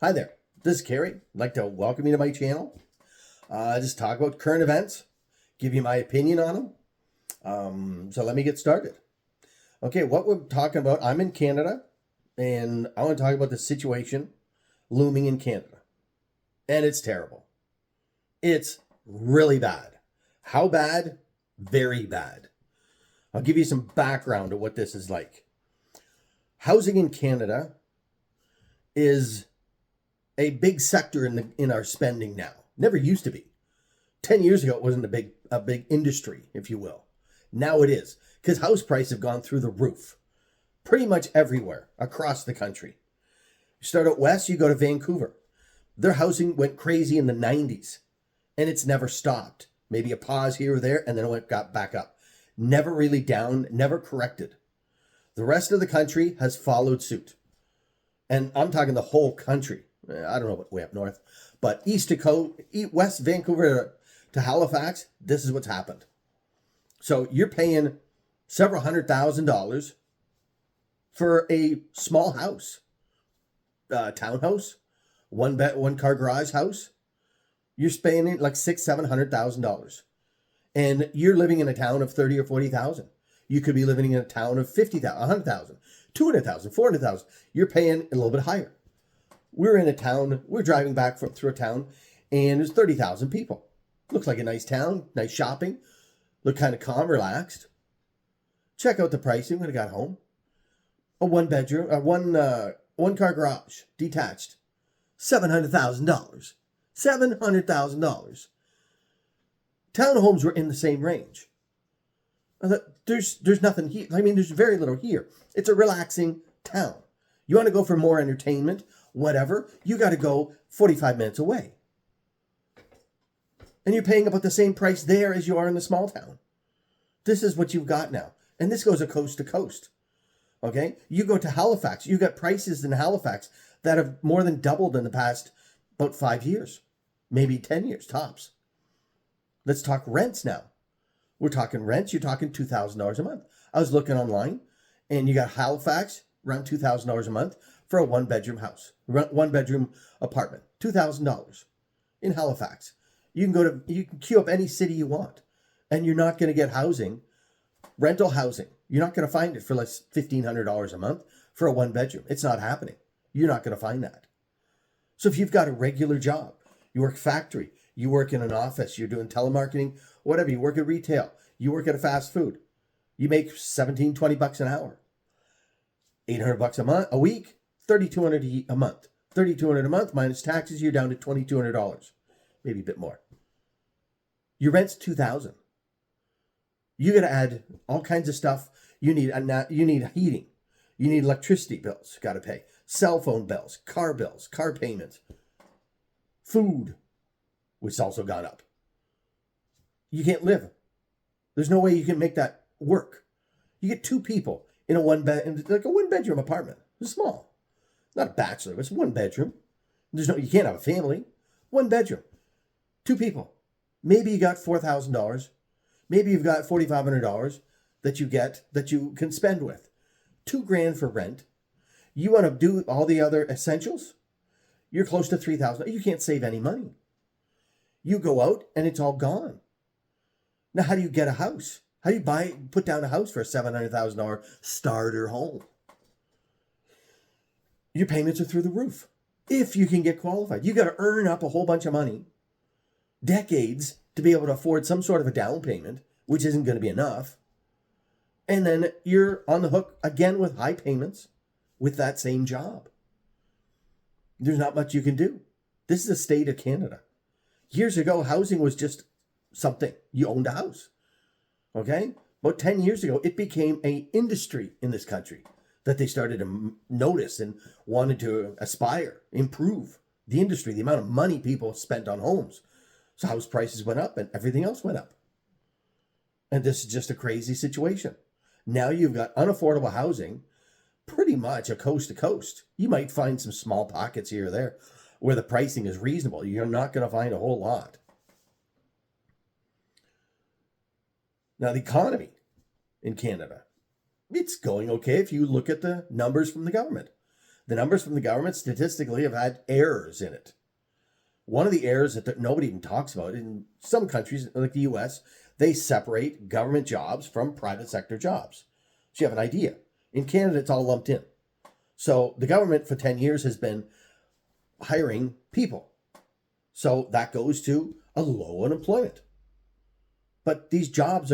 Hi there, this is Carrie. I'd like to welcome you to my channel. Just talk about current events, give you my opinion on them. So let me get started. Okay, what we're talking about, I'm in Canada, and I want to talk about the situation looming in Canada. And it's terrible. It's really bad. How bad? Very bad. I'll give you some background of what this is like. Housing in Canada is a big sector in our spending now. Never used to be. 10 years ago, it wasn't a big industry, if you will. Now it is, because house prices have gone through the roof. Pretty much everywhere across the country. You start out west, you go to Vancouver. Their housing went crazy in the 90s, and it's never stopped. Maybe a pause here or there, and then it got back up. Never really down, never corrected. The rest of the country has followed suit. And I'm talking the whole country. I don't know what way up north, but east to coast, west Vancouver to Halifax, this is what's happened. So you're paying several $100,000 for a small house, townhouse, one car garage house. You're spending like $600,000-$700,000, and you're living in a town of 30 or 40,000. You could be living in a town of 50,000, 100,000, 200,000, 400,000. You're paying a little bit higher. We're in a town, we're driving back through a town, and there's 30,000 people. Looks like a nice town, nice shopping, look kind of calm, relaxed. Check out the pricing when I got home. A one bedroom, one car garage, detached, $700,000. $700,000. Townhomes were in the same range. There's nothing here. I mean, there's very little here. It's a relaxing town. You want to go for more entertainment, whatever, you got to go 45 minutes away. And you're paying about the same price there as you are in the small town. This is what you've got now. And this goes coast to coast. Okay? You go to Halifax, you got prices in Halifax that have more than doubled in the past about 5 years. Maybe 10 years, tops. Let's talk rents now. We're talking rents, you're talking $2,000 a month. I was looking online, and you got Halifax, around $2,000 a month for a one-bedroom house, one-bedroom apartment, $2,000 in Halifax. You can queue up any city you want, and you're not going to get housing, rental housing. You're not going to find it for less $1,500 a month for a one-bedroom. It's not happening. You're not going to find that. So if you've got a regular job, you work factory, you work in an office, you're doing telemarketing, whatever, you work at retail, you work at a fast food, you make $17-20 an hour. $800 a month, a week, $3,200 a month. $3,200 a month minus taxes, you're down to $2,200, maybe a bit more. Your rent's $2,000. You got to add all kinds of stuff. You need heating, you need electricity bills, got to pay, cell phone bills, car payments, food, which has also gone up. You can't live. There's no way you can make that work. You get two people in a one-bedroom apartment. It's small. Not a bachelor, but it's one bedroom. You can't have a family. One bedroom. Two people. Maybe you got $4,000. Maybe you've got $4,500 that you can spend with. $2,000 for rent. You want to do all the other essentials? You're close to $3,000. You can't save any money. You go out and it's all gone. Now, how do you get a house? How do you put down a house for a $700,000 starter home? Your payments are through the roof. If you can get qualified, you got to earn up a whole bunch of money, decades, to be able to afford some sort of a down payment, which isn't going to be enough. And then you're on the hook again with high payments with that same job. There's not much you can do. This is the state of Canada. Years ago, housing was just something. You owned a house. Okay? About 10 years ago, it became an industry in this country that they started to notice and wanted to aspire, improve the industry, the amount of money people spent on homes. So house prices went up and everything else went up. And this is just a crazy situation. Now you've got unaffordable housing pretty much a coast to coast. You might find some small pockets here or there where the pricing is reasonable. You're not going to find a whole lot. Now, the economy in Canada, it's going okay if you look at the numbers from the government. The numbers from the government statistically have had errors in it. One of the errors that nobody even talks about, in some countries like the US, they separate government jobs from private sector jobs. So you have an idea. In Canada, it's all lumped in. So the government for 10 years has been hiring people. So that goes to a low unemployment. But these jobs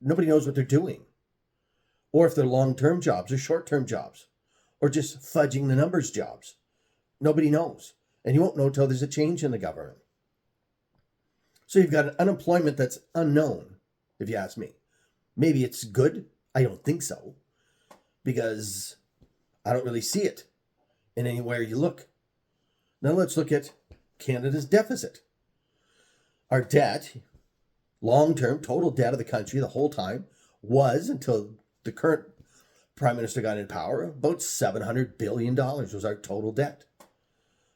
nobody knows what they're doing. Or if they're long-term jobs or short-term jobs. Or just fudging the numbers jobs. Nobody knows. And you won't know until there's a change in the government. So you've got an unemployment that's unknown, if you ask me. Maybe it's good. I don't think so. Because I don't really see it in anywhere you look. Now let's look at Canada's deficit. Our debt, long-term total debt of the country the whole time, was, until the current Prime Minister got in power, about $700 billion was our total debt.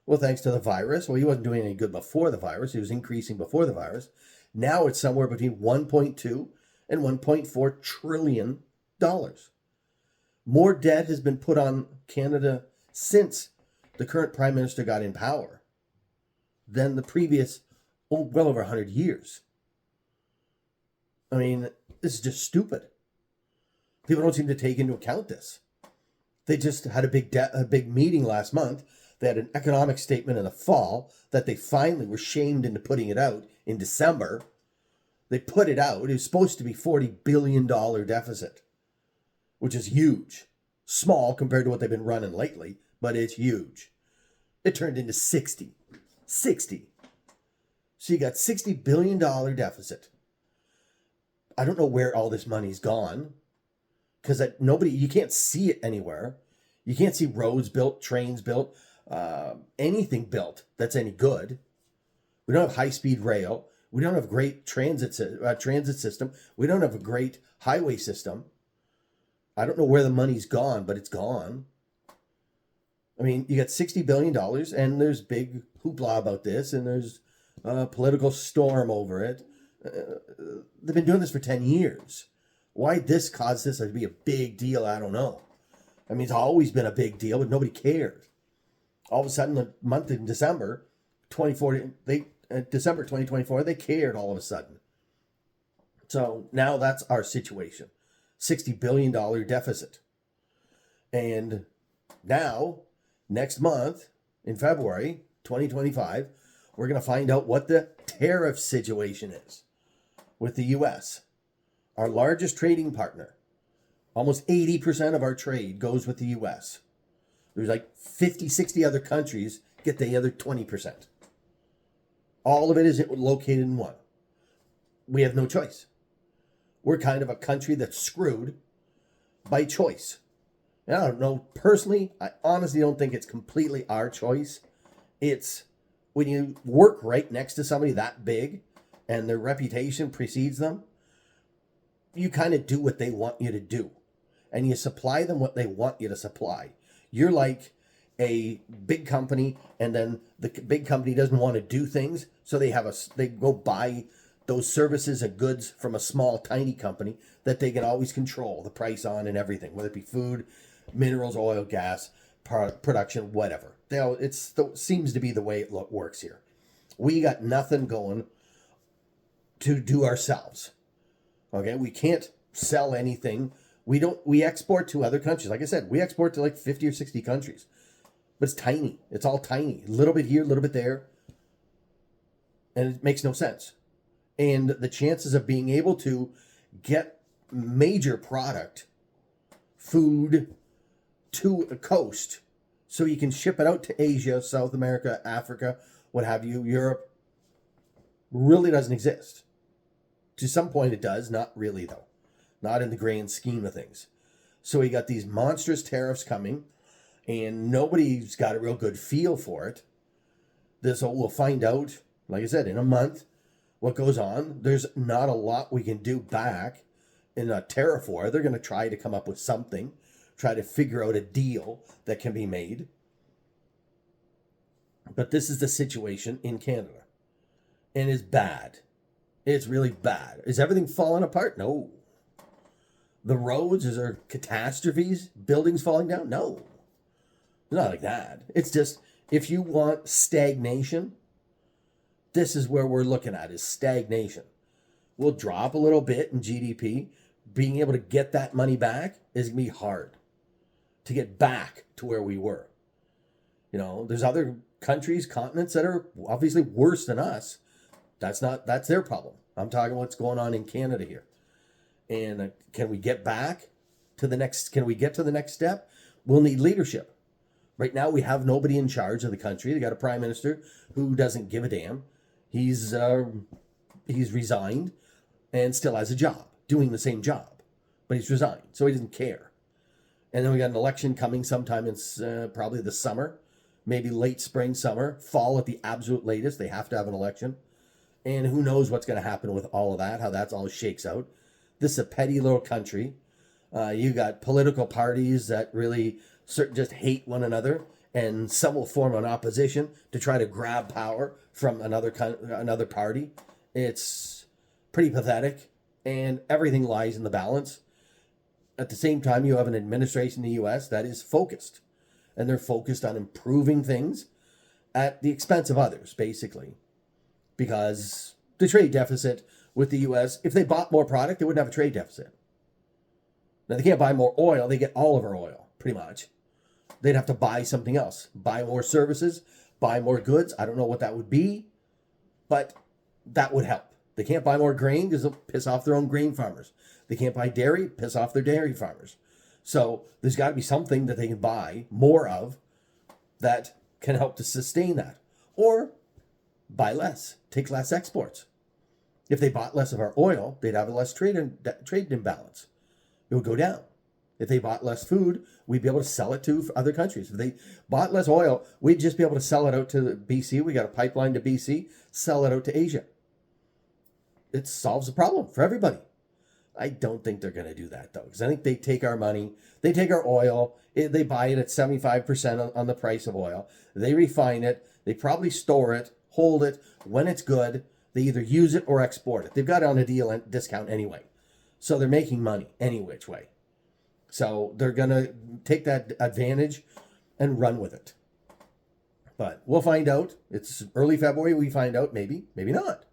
Well, thanks to the virus, well, he wasn't doing any good before the virus. He was increasing before the virus. Now it's somewhere between 1.2 and $1.4 trillion. More debt has been put on Canada since the current Prime Minister got in power than the previous, well over 100 years. I mean, this is just stupid. People don't seem to take into account this. They just had a big meeting last month. They had an economic statement in the fall that they finally were shamed into putting it out in December. They put it out. It was supposed to be $40 billion deficit, which is huge. Small compared to what they've been running lately, but it's huge. It turned into 60. 60. So you got $60 billion deficit. I don't know where all this money's gone, because you can't see it anywhere. You can't see roads built, trains built, anything built that's any good. We don't have high-speed rail. We don't have great transit system. We don't have a great highway system. I don't know where the money's gone, but it's gone. I mean, you got $60 billion, and there's big hoopla about this, and there's a political storm over it. They've been doing this for 10 years. Why this caused this to be a big deal, I don't know. I mean, it's always been a big deal, but nobody cared. All of a sudden, the month in December 2024, they cared all of a sudden. So now that's our situation. $60 billion deficit. And now, next month, in February 2025, we're going to find out what the tariff situation is with the U.S., our largest trading partner. Almost 80% of our trade goes with the U.S. There's like 50, 60 other countries get the other 20%. All of it is located in one. We have no choice. We're kind of a country that's screwed by choice. And I don't know, personally, I honestly don't think it's completely our choice. It's when you work right next to somebody that big and their reputation precedes them, you kind of do what they want you to do. And you supply them what they want you to supply. You're like a big company, and then the big company doesn't want to do things, so they go buy those services and goods from a small, tiny company that they can always control the price on and everything, whether it be food, minerals, oil, gas, production, whatever. It seems to be the way it works here. We got nothing going to do ourselves. Okay, we can't sell anything. We export to other countries. Like I said, we export to like 50 or 60 countries. But it's tiny. It's all tiny. A little bit here, a little bit there. And it makes no sense. And the chances of being able to get major product, food, to a coast so you can ship it out to Asia, South America, Africa, what have you, Europe, really doesn't exist. To some point it does, not really though. Not in the grand scheme of things. So we got these monstrous tariffs coming, and nobody's got a real good feel for it. We'll find out, like I said, in a month, what goes on. There's not a lot we can do back in a tariff war. They're going to try to come up with something, try to figure out a deal that can be made. But this is the situation in Canada. And it's bad. It's really bad. Is everything falling apart? No. The roads, is there catastrophes? Buildings falling down? No. Not like that. It's just, if you want stagnation, this is where we're looking at, is stagnation. We'll drop a little bit in GDP. Being able to get that money back is going to be hard to get back to where we were. You know, there's other countries, continents that are obviously worse than us. That's their problem. I'm talking what's going on in Canada here. And can we get back to the next, can we get to the next step? We'll need leadership. Right now, we have nobody in charge of the country. They got a prime minister who doesn't give a damn. He's resigned and still has a job, doing the same job, but he's resigned, so he doesn't care. And then we got an election coming sometime in probably the summer, maybe late spring, summer, fall at the absolute latest. They have to have an election. And who knows what's going to happen with all of that, how that's all shakes out. This is a petty little country. You got political parties that really just hate one another, and some will form an opposition to try to grab power from another party. It's pretty pathetic, and everything lies in the balance. At the same time, you have an administration in the U.S. that is focused, and they're focused on improving things at the expense of others, basically. Because the trade deficit with the U.S., if they bought more product, they wouldn't have a trade deficit. Now, they can't buy more oil. They get all of our oil, pretty much. They'd have to buy something else, buy more services, buy more goods. I don't know what that would be, but that would help. They can't buy more grain because they'll piss off their own grain farmers. They can't buy dairy, piss off their dairy farmers. So there's got to be something that they can buy more of that can help to sustain that. Or buy less, take less exports. If they bought less of our oil, they'd have a less trade imbalance. It would go down. If they bought less food, we'd be able to sell it to other countries. If they bought less oil, we'd just be able to sell it out to BC. We got a pipeline to BC, sell it out to Asia. It solves the problem for everybody. I don't think they're going to do that, though, because I think they take our money, they take our oil, they buy it at 75% on the price of oil. They refine it. They probably store it, hold it. When it's good, they either use it or export it. They've got it on a deal and discount anyway. So they're making money any which way. So they're going to take that advantage and run with it. But we'll find out. It's early February. We find out. Maybe, maybe not.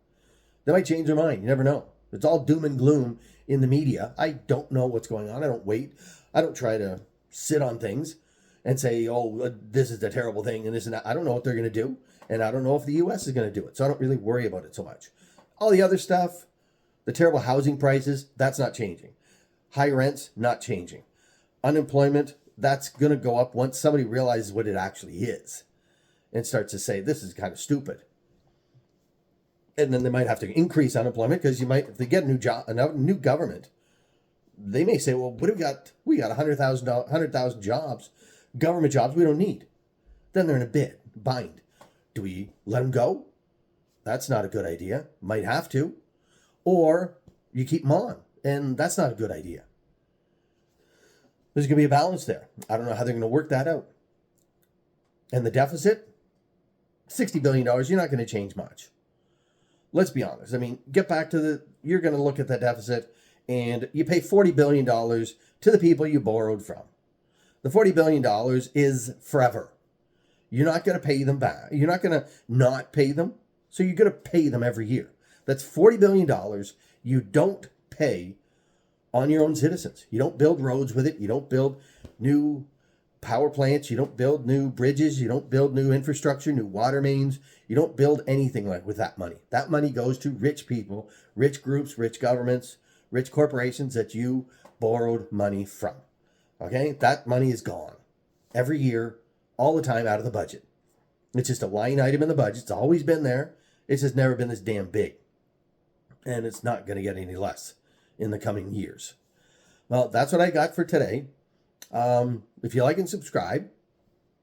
They might change their mind. You never know. It's all doom and gloom in the media. I don't know what's going on. I don't wait. I don't try to sit on things and say, oh, this is a terrible thing and this and that. I don't know what they're going to do. And I don't know if the U.S. is going to do it. So I don't really worry about it so much. All the other stuff, the terrible housing prices, that's not changing. High rents, not changing. Unemployment, that's going to go up once somebody realizes what it actually is and starts to say, this is kind of stupid. And then they might have to increase unemployment because if they get a new job, a new government, they may say, well, what do we got? We got 100,000 jobs, government jobs we don't need. Then they're in a bind. Do we let them go? That's not a good idea. Might have to. Or you keep them on, and that's not a good idea. There's going to be a balance there. I don't know how they're going to work that out. And the deficit, $60 billion, you're not going to change much. Let's be honest. I mean, get back to you're going to look at that deficit and you pay $40 billion to the people you borrowed from. The $40 billion is forever. You're not going to pay them back. You're not going to not pay them. So you're going to pay them every year. That's $40 billion you don't pay on your own citizens. You don't build roads with it. You don't build new power plants. You don't build new bridges. You don't build new infrastructure, new water mains. You don't build anything like with that money. That money goes to rich people, rich groups, rich governments, rich corporations that you borrowed money from. Okay? That money is gone every year, all the time out of the budget. It's just a line item in the budget. It's always been there. It's just never been this damn big. And it's not going to get any less in the coming years. Well, that's what I got for today. If you like and subscribe,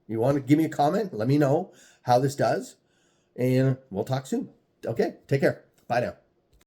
you want to give me a comment, let me know how this does, and we'll talk soon. Okay, take care. Bye now.